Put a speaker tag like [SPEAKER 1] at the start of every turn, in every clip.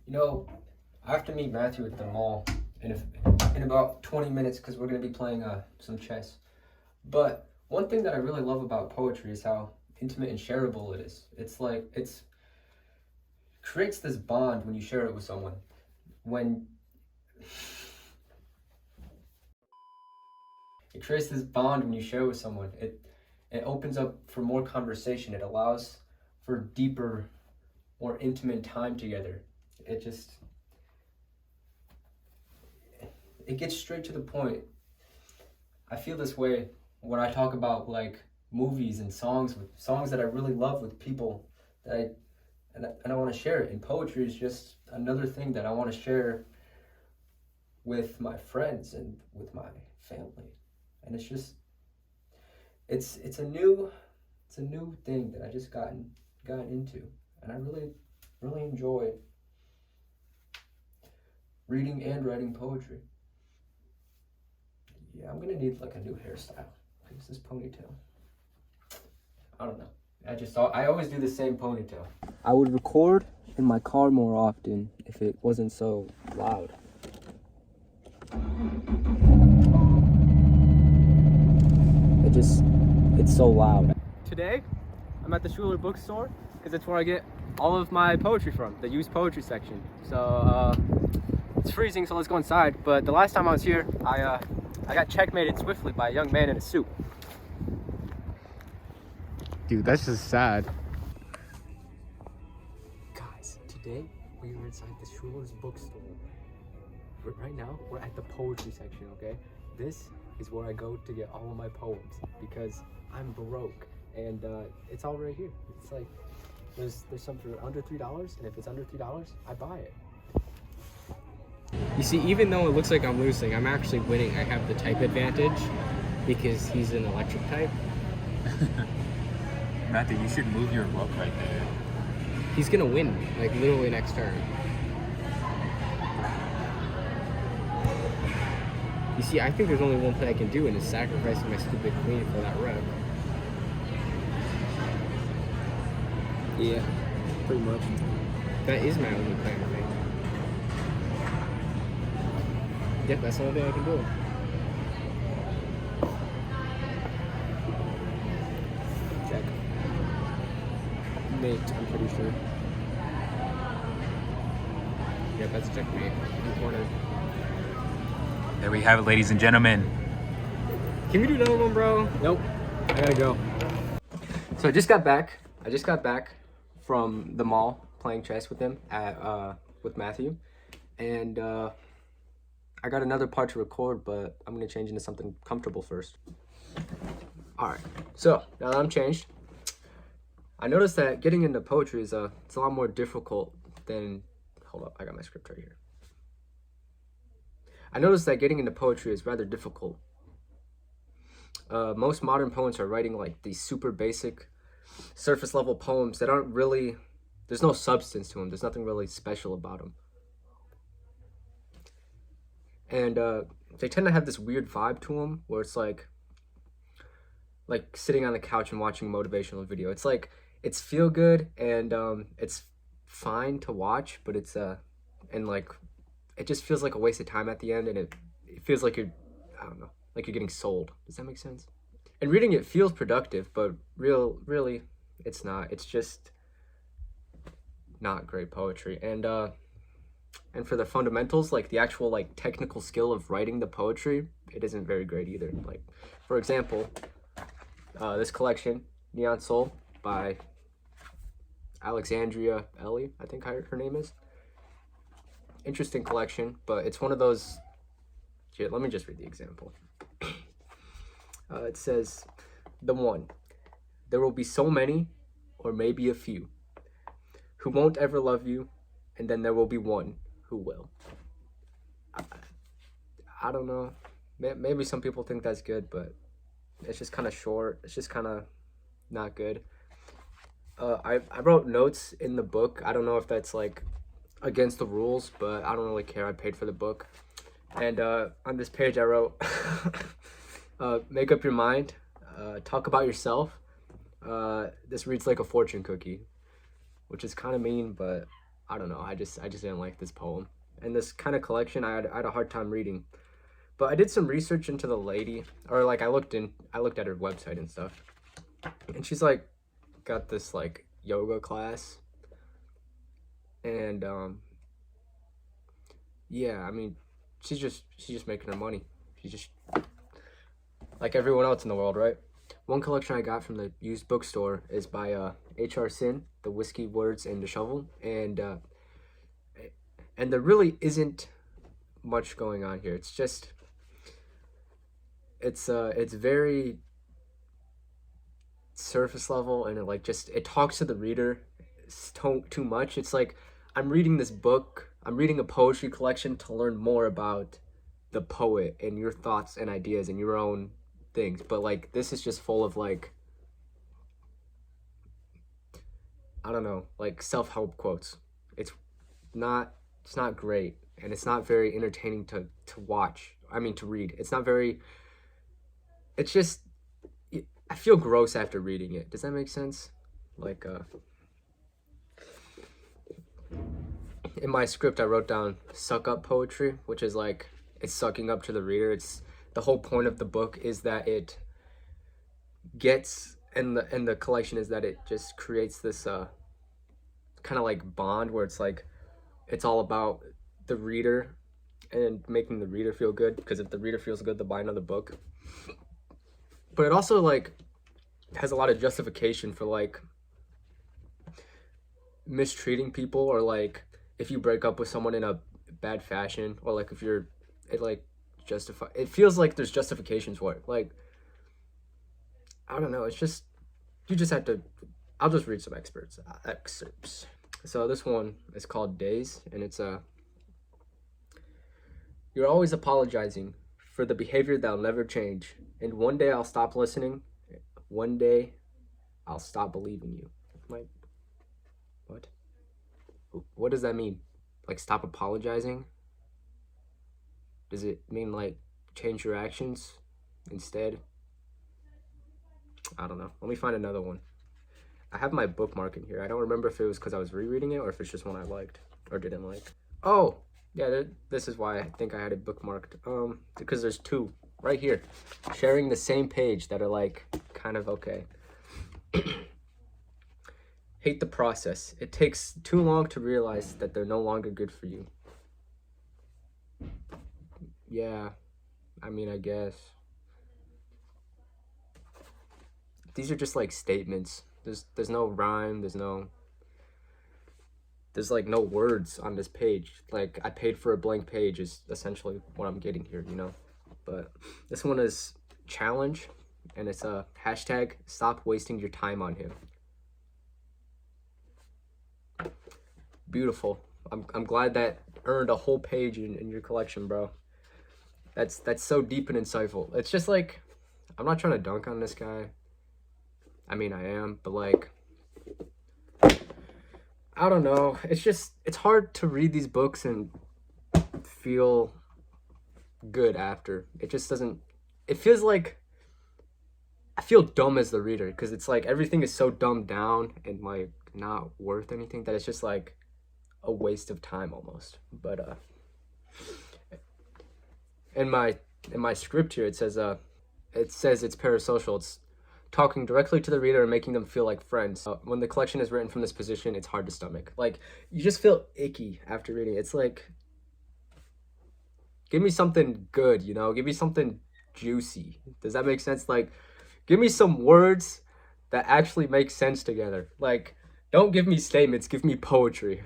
[SPEAKER 1] You know, I have to meet Matthew at the mall in about 20 minutes because we're going to be playing some chess. But one thing that I really love about poetry is how intimate and shareable it is. It's like it's creates this bond when you share it with someone. When it creates this bond when you share it with someone, it opens up for more conversation. It allows for deeper, more intimate time together. It just it gets straight to the point. I feel this way when I talk about like movies and songs that I really love with people that I want to share it. And poetry is just another thing that I want to share with my friends and with my family. And it's just it's a new thing that I just gotten into, and I really enjoy reading and writing poetry. Yeah, I'm gonna need like a new hairstyle. Because this ponytail, I don't know. I always do the same ponytail. I would record in my car more often if it wasn't so loud. It's so loud. Today, I'm at the Schuler bookstore because it's where I get all of my poetry from, the used poetry section. So it's freezing, so let's go inside. But the last time I was here, I got checkmated swiftly by a young man in a suit.
[SPEAKER 2] Dude, that's just sad.
[SPEAKER 1] Guys, today we are inside the Schuler's bookstore. Right now, we're at the poetry section, okay? This is where I go to get all of my poems because I'm broke, and it's all right here. It's like there's some for under $3, and if it's under $3, I buy it.
[SPEAKER 2] You see, even though it looks like I'm losing, I'm actually winning. I have the type advantage because he's an electric type.
[SPEAKER 3] Matthew, you should move your rook right there.
[SPEAKER 2] He's gonna win, like literally next turn. You see, I think there's only one play I can do, and it's sacrificing my stupid queen for that rook.
[SPEAKER 1] Yeah, pretty much.
[SPEAKER 2] That is my only plan, I think. Yep, that's the only thing I can do.
[SPEAKER 1] Check. Mate, I'm pretty sure.
[SPEAKER 2] Yep, that's checkmate. In corner.
[SPEAKER 3] There we have it, ladies and gentlemen.
[SPEAKER 2] Can we do another one, bro?
[SPEAKER 1] Nope, I gotta go. So I just got back from the mall playing chess with him with Matthew, and I got another part to record, but I'm gonna change into something comfortable first. All right, so now that I'm changed, I noticed that getting into poetry is it's a lot more difficult than. Hold up, I got my script right here. I noticed that getting into poetry is rather difficult. Most modern poets are writing like these super basic, surface level poems that aren't really. There's no substance to them. There's nothing really special about them. And they tend to have this weird vibe to them where it's like sitting on the couch and watching a motivational video. It's like it's feel good and it's fine to watch, but it's and like it just feels like a waste of time at the end, and it feels like you're, I don't know, like you're getting sold. Does that make sense? And reading it feels productive, but really it's not. It's just not great poetry. And for the fundamentals, like the actual like technical skill of writing the poetry, it isn't very great either. Like, for example, this collection, Neon Soul by Alexandria Ellie, I think her name is. Interesting collection, but it's one of those. Here, let me just read the example. It says, the one, there will be so many, or maybe a few, who won't ever love you, and then there will be one who will. I don't know. Maybe some people think that's good, but it's just kind of short. It's just kind of not good. I wrote notes in the book. I don't know if that's like against the rules, but I don't really care. I paid for the book. And on this page I wrote, make up your mind, talk about yourself. This reads like a fortune cookie, which is kind of mean, but I don't know. I just didn't like this poem. And this kind of collection I had a hard time reading. But I did some research into the lady, or like I looked at her website and stuff. And she's like got this like yoga class, and yeah, I mean, she's just making her money. She's just like everyone else in the world, right? One collection I got from the used bookstore is by H.R. Sin, The Whiskey, Words, and the Shovel, and there really isn't much going on here. It's just it's very surface level, and it talks to the reader too much. It's like I'm reading this book, I'm reading a poetry collection to learn more about the poet and your thoughts and ideas and your own things, but like this is just full of like, I don't know, like self-help quotes. It's it's not great, and it's not very entertaining to watch. I mean, to read. It's not very. It's just I feel gross after reading it. Does that make sense? Like in my script I wrote down suck up poetry, which is like it's sucking up to the reader. It's the whole point of the book is that it gets, and the collection is that it just creates this kind of like bond where it's like it's all about the reader and making the reader feel good, because if the reader feels good, they'll buy another book. But it also like has a lot of justification for like mistreating people, or like if you break up with someone in a bad fashion, or like if you're it like justify it feels like there's justifications for it. Like I don't know, it's just you just have to. I'll just read some excerpts. So this one is called Days, and it's you're always apologizing for the behavior that'll never change, and one day I'll stop listening. One day I'll stop believing you. Like, what? What does that mean? Like, stop apologizing? Does it mean like change your actions instead? I don't know. Let me find another one. I have my bookmark in here. I don't remember if it was because I was rereading it or if it's just one I liked or didn't like. Oh, yeah, this is why I think I had it bookmarked. Because there's two right here, sharing the same page, that are like kind of okay. Hate the process. It takes too long to realize that they're no longer good for you. Yeah, I mean, I guess. These are just like statements. There's no rhyme, there's like no words on this page. Like, I paid for a blank page is essentially what I'm getting here, you know? But this one is challenge, and it's a hashtag stop wasting your time on him. Beautiful. I'm glad that earned a whole page in your collection, bro. That's so deep and insightful. It's just like, I'm not trying to dunk on this guy. I mean, I am, but like, I don't know. It's hard to read these books and feel good after. It just doesn't, it feels like I feel dumb as the reader, because it's like everything is so dumbed down and like not worth anything that it's just like a waste of time almost. But in my script here, it says it's parasocial. It's talking directly to the reader and making them feel like friends. When the collection is written from this position, it's hard to stomach. Like, you just feel icky after reading it. It's like, give me something good, you know? Give me something juicy. Does that make sense? Like, give me some words that actually make sense together. Like, don't give me statements, give me poetry.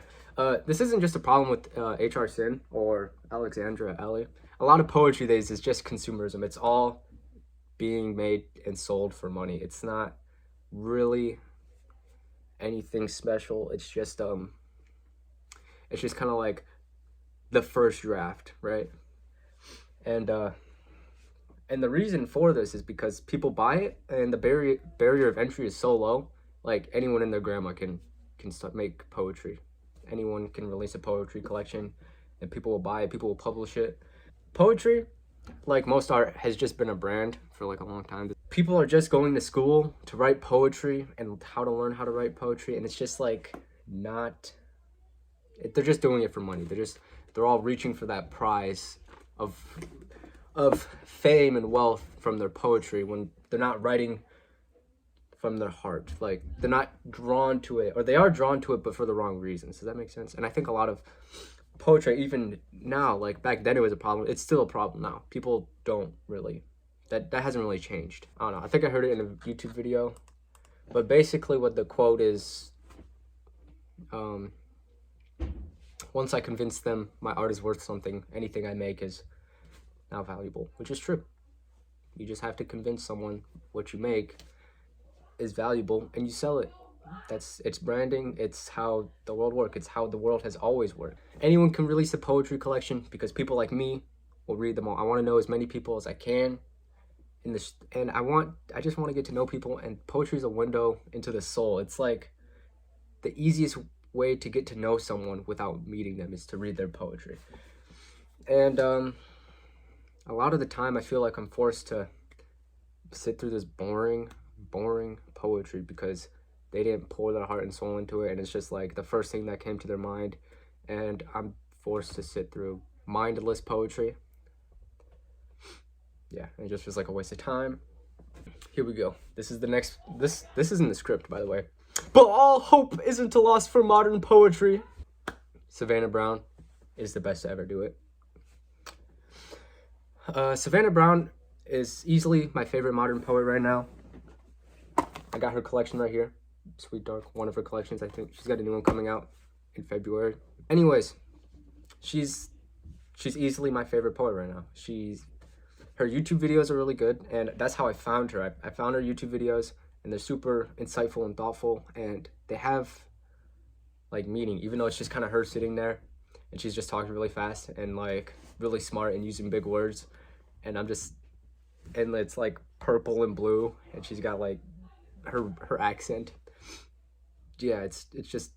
[SPEAKER 1] This isn't just a problem with H.R. Sin or Alexandra Alley. A lot of poetry these days is just consumerism. It's all being made and sold for money. It's not really anything special. It's just kind of like the first draft, right? And the reason for this is because people buy it, and the barrier of entry is so low. Like, anyone and their grandma can start make poetry. Anyone can release a poetry collection, and people will buy it. People will publish it. Poetry, like most art, has just been a brand for like a long time. People are just going to school to write poetry and how to learn how to write poetry, and it's just like not They're just doing it for money. They're all reaching for that prize of fame and wealth from their poetry when they're not writing from their heart. Like, they're not drawn to it, or they are drawn to it, but for the wrong reasons. Does that make sense? And I think a lot of poetry, even now, like back then it was a problem. It's still a problem now. People don't really, that hasn't really changed. I don't know. I think I heard it in a YouTube video, but basically what the quote is, once I convince them my art is worth something, anything I make is now valuable, which is true. You just have to convince someone what you make is valuable and you sell it. It's branding. It's how the world works. It's how the world has always worked. Anyone can release a poetry collection because people like me will read them all. I want to know as many people as I can in this, and I just want to get to know people, and poetry is a window into the soul. It's like the easiest way to get to know someone without meeting them is to read their poetry. And a lot of the time I feel like I'm forced to sit through this boring poetry because they didn't pour their heart and soul into it, and it's just like the first thing that came to their mind, and I'm forced to sit through mindless poetry. Yeah, it just feels like a waste of time. Here we go. This is the next, this isn't the script, by the way. But all hope isn't lost for modern poetry. Savannah Brown is the best to ever do it. Savannah Brown is easily my favorite modern poet right now. I got her collection right here. Sweet Dark, one of her collections. I think she's got a new one coming out in February. Anyways, she's easily my favorite poet right now. Her YouTube videos are really good, and that's how I found her. I found her YouTube videos, and they're super insightful and thoughtful, and they have like meaning, even though it's just kind of her sitting there and she's just talking really fast and like really smart and using big words, and and it's like purple and blue, and she's got like her accent. Yeah, it's just,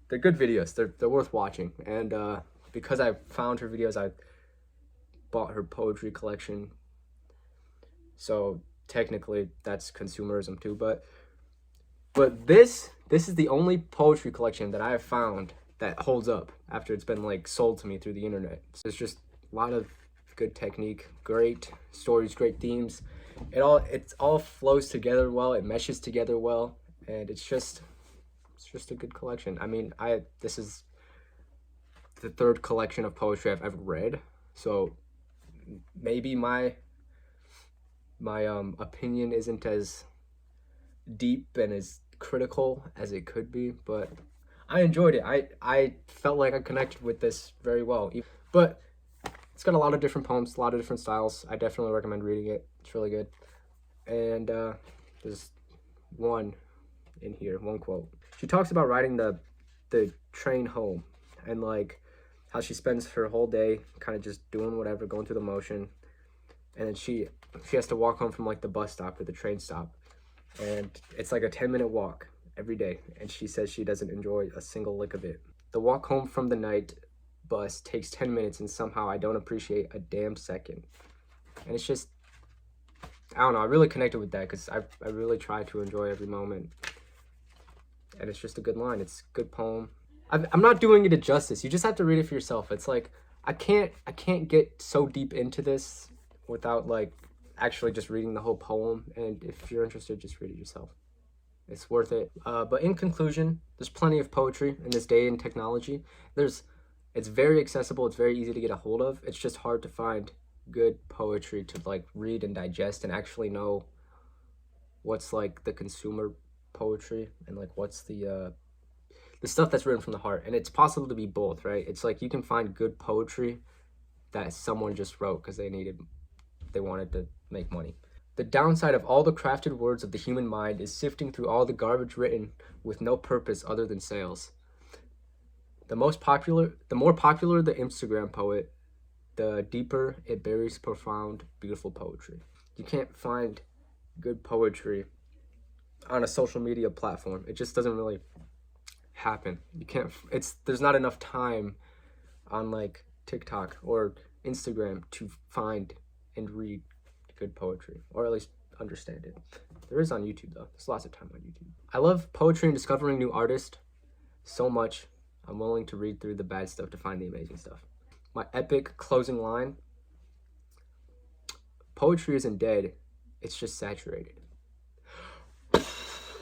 [SPEAKER 1] they're good videos. They're worth watching, and because I found her videos, I bought her poetry collection. So technically that's consumerism too, but this is the only poetry collection that I have found that holds up after it's been like sold to me through the internet. So it's just a lot of good technique, great stories, great themes. It all flows together well, it meshes together well, and it's just a good collection. I mean, this is the third collection of poetry I've ever read, so maybe my opinion isn't as deep and as critical as it could be, but I enjoyed it. I felt like I connected with this very well. But it's got a lot of different poems, a lot of different styles. I definitely recommend reading it. It's really good. And there's one in here, one quote. She talks about riding the train home, and like how she spends her whole day kind of just doing whatever, going through the motion, and then she has to walk home from like the bus stop or the train stop, and it's like a 10-minute walk every day, and she says she doesn't enjoy a single lick of it. The walk home from the night bus takes 10 minutes, and somehow I don't appreciate a damn second. And it's just, I don't know, I really connected with that because I really try to enjoy every moment, and it's just a good line. It's a good poem. I'm not doing it a justice. You just have to read it for yourself. It's like I can't get so deep into this without like actually just reading the whole poem, and if you're interested, just read it yourself. It's worth it. But in conclusion, there's plenty of poetry in this day in technology. It's very accessible. It's very easy to get a hold of. It's just hard to find good poetry to like read and digest and actually know what's like the consumer poetry and like what's the stuff that's written from the heart. And it's possible to be both, right? It's like you can find good poetry that someone just wrote because they wanted to make money. The downside of all the crafted words of the human mind is sifting through all the garbage written with no purpose other than sales. The more popular the Instagram poet, the deeper it buries profound, beautiful poetry. You can't find good poetry on a social media platform. It just doesn't really happen. There's not enough time on like TikTok or Instagram to find and read good poetry, or at least understand it. There is on YouTube though. There's lots of time on YouTube. I love poetry and discovering new artists so much. I'm willing to read through the bad stuff to find the amazing stuff. My epic closing line: poetry isn't dead, it's just saturated.